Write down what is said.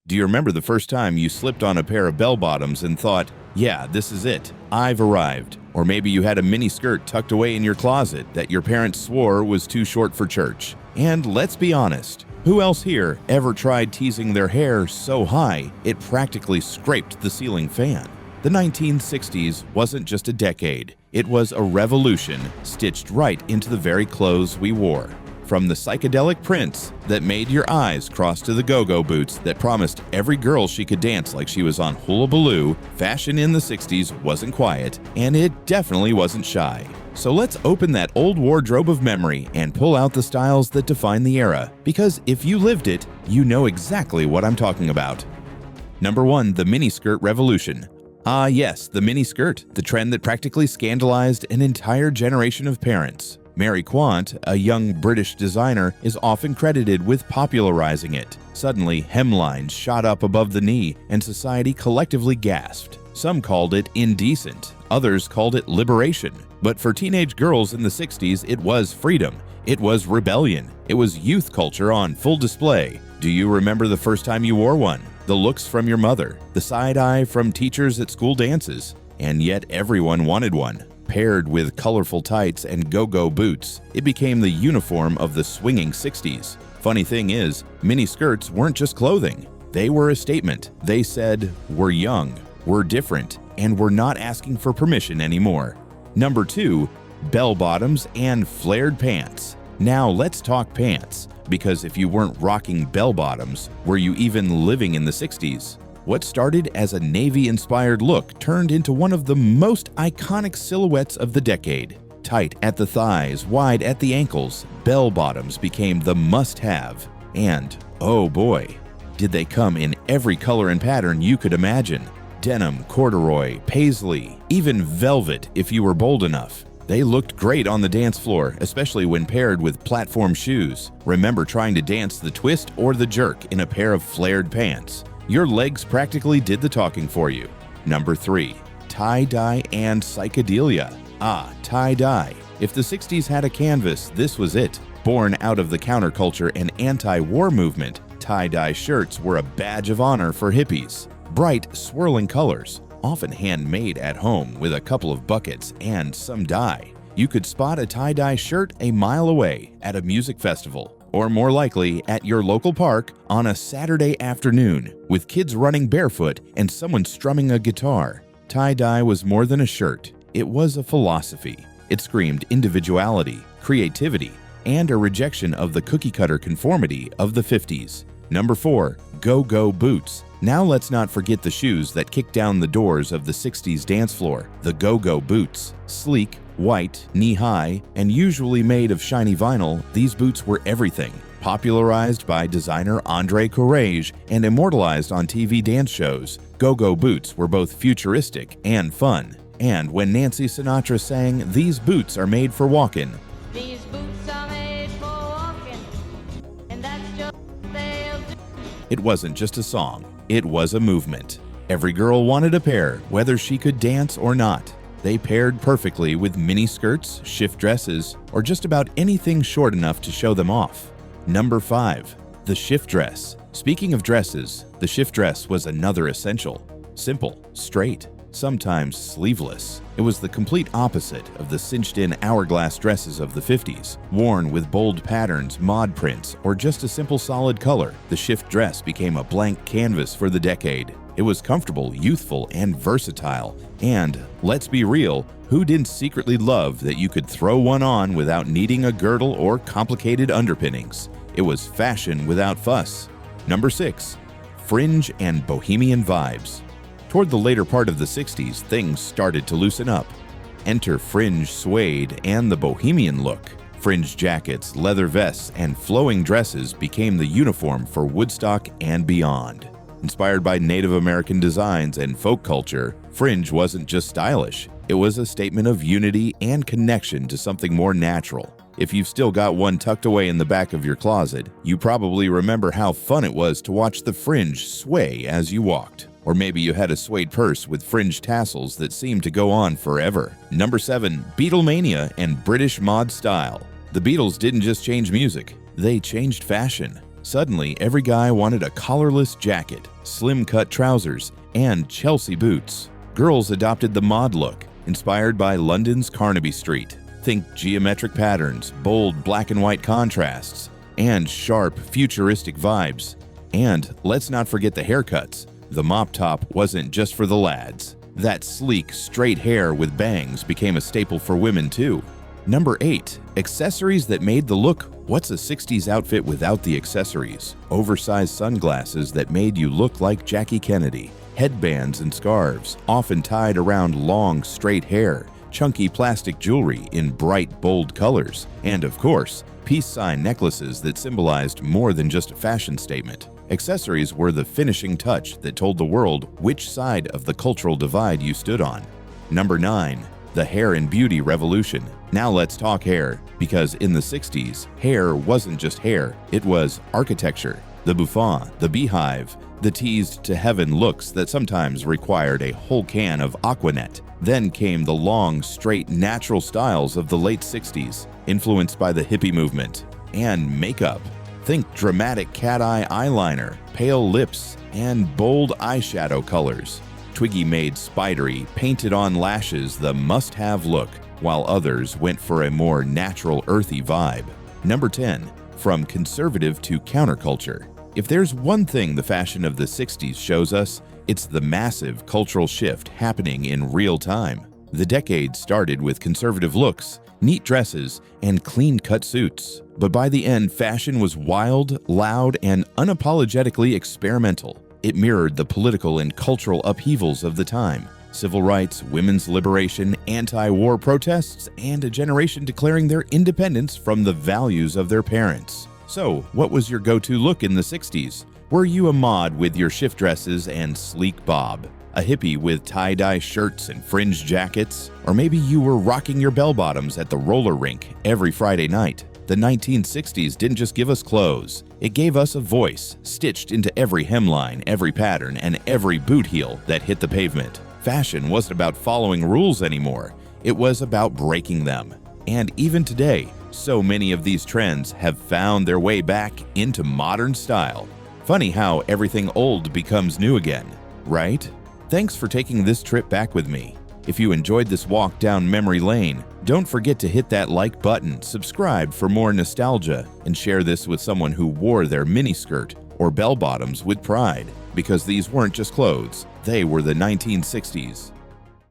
Do you remember the first time you slipped on a pair of bell-bottoms and thought, yeah, this is it, I've arrived? Or maybe you had a mini skirt tucked away in your closet that your parents swore was too short for church. And let's be honest, who else here ever tried teasing their hair so high it practically scraped the ceiling fan? The 1960s wasn't just a decade, it was a revolution stitched right into the very clothes we wore. From the psychedelic prints that made your eyes cross to the go-go boots that promised every girl she could dance like she was on Hula Baloo, fashion in the 60s wasn't quiet, and it definitely wasn't shy. So let's open that old wardrobe of memory and pull out the styles that define the era, because if you lived it, you know exactly what I'm talking about. Number 1. The miniskirt revolution. Ah yes, the miniskirt, the trend that practically scandalized an entire generation of parents. Mary Quant, a young British designer, is often credited with popularizing it. Suddenly, hemlines shot up above the knee, and society collectively gasped. Some called it indecent, others called it liberation. But for teenage girls in the 60s, it was freedom. It was rebellion. It was youth culture on full display. Do you remember the first time you wore one? The looks from your mother, the side eye from teachers at school dances. And yet everyone wanted one. Paired with colorful tights and go-go boots, it became the uniform of the Swinging Sixties. Funny thing is, mini skirts weren't just clothing. They were a statement. They said, we're young, we're different, and we're not asking for permission anymore. Number 2, bell-bottoms and flared pants. Now let's talk pants, because if you weren't rocking bell-bottoms, were you even living in the 60s? What started as a Navy-inspired look turned into one of the most iconic silhouettes of the decade. Tight at the thighs, wide at the ankles, bell-bottoms became the must-have. And, oh boy, did they come in every color and pattern you could imagine. Denim, corduroy, paisley, even velvet if you were bold enough. They looked great on the dance floor, especially when paired with platform shoes. Remember trying to dance the twist or the jerk in a pair of flared pants. Your legs practically did the talking for you. Number 3, tie-dye and psychedelia. Ah, tie-dye. If the 60s had a canvas, this was it. Born out of the counterculture and anti-war movement, tie-dye shirts were a badge of honor for hippies. Bright, swirling colors, often handmade at home with a couple of buckets and some dye. You could spot a tie-dye shirt a mile away at a music festival, or more likely at your local park on a Saturday afternoon with kids running barefoot and someone strumming a guitar. Tie-dye was more than a shirt. It was a philosophy. It screamed individuality, creativity, and a rejection of the cookie-cutter conformity of the 50s. Number 4, go-go boots. Now let's not forget the shoes that kicked down the doors of the 60s dance floor, the go-go boots. Sleek, white, knee-high, and usually made of shiny vinyl, these boots were everything. Popularized by designer Andre Courage and immortalized on TV dance shows, go-go boots were both futuristic and fun. And when Nancy Sinatra sang, "These boots are made for walking," These boots are made for walking, and that's just what they'll do. it wasn't just a song, it was a movement. Every girl wanted a pair, whether she could dance or not. They paired perfectly with mini skirts, shift dresses, or just about anything short enough to show them off. Number 5, the shift dress. Speaking of dresses, the shift dress was another essential. Simple, straight, sometimes sleeveless. It was the complete opposite of the cinched-in hourglass dresses of the 50s. Worn with bold patterns, mod prints, or just a simple solid color, the shift dress became a blank canvas for the decade. It was comfortable, youthful, and versatile. And, let's be real, who didn't secretly love that you could throw one on without needing a girdle or complicated underpinnings? It was fashion without fuss. Number 6, fringe and bohemian vibes. Toward the later part of the 60s, things started to loosen up. Enter fringe suede and the bohemian look. Fringe jackets, leather vests, and flowing dresses became the uniform for Woodstock and beyond. Inspired by Native American designs and folk culture, fringe wasn't just stylish, it was a statement of unity and connection to something more natural. If you've still got one tucked away in the back of your closet, you probably remember how fun it was to watch the fringe sway as you walked. Or maybe you had a suede purse with fringe tassels that seemed to go on forever. Number 7, Beatlemania and British mod style. The Beatles didn't just change music, they changed fashion. Suddenly, every guy wanted a collarless jacket, slim-cut trousers, and Chelsea boots. Girls adopted the mod look, inspired by London's Carnaby Street. Think geometric patterns, bold black and white contrasts, and sharp, futuristic vibes. And let's not forget the haircuts. The mop top wasn't just for the lads. That sleek, straight hair with bangs became a staple for women too. Number 8. Accessories that made the look. What's a 60s outfit without the accessories? Oversized sunglasses that made you look like Jackie Kennedy. Headbands and scarves, often tied around long, straight hair. Chunky plastic jewelry in bright, bold colors. And of course, peace sign necklaces that symbolized more than just a fashion statement. Accessories were the finishing touch that told the world which side of the cultural divide you stood on. Number 9. The hair and beauty revolution. Now let's talk hair, because in the 60s, hair wasn't just hair, it was architecture. The bouffant, the beehive, the teased to heaven looks that sometimes required a whole can of Aquanet. Then came the long, straight, natural styles of the late 60s, influenced by the hippie movement. And makeup. Think dramatic cat-eye eyeliner, pale lips, and bold eyeshadow colors. Twiggy made spidery, painted-on lashes the must-have look, while others went for a more natural, earthy vibe. Number 10. From conservative to counterculture. If there's one thing the fashion of the 60s shows us, it's the massive cultural shift happening in real time. The decade started with conservative looks, neat dresses, and clean-cut suits. But by the end, fashion was wild, loud, and unapologetically experimental. It mirrored the political and cultural upheavals of the time. Civil rights, women's liberation, anti-war protests, and a generation declaring their independence from the values of their parents. So, what was your go-to look in the 60s? Were you a mod with your shift dresses and sleek bob? A hippie with tie-dye shirts and fringe jackets? Or maybe you were rocking your bell-bottoms at the roller rink every Friday night? The 1960s didn't just give us clothes. It gave us a voice, stitched into every hemline, every pattern, and every boot heel that hit the pavement. Fashion wasn't about following rules anymore. It was about breaking them. And even today, so many of these trends have found their way back into modern style. Funny how everything old becomes new again, right? Thanks for taking this trip back with me. If you enjoyed this walk down memory lane, don't forget to hit that like button, subscribe for more nostalgia, and share this with someone who wore their miniskirt or bell-bottoms with pride, because these weren't just clothes, they were the 1960s.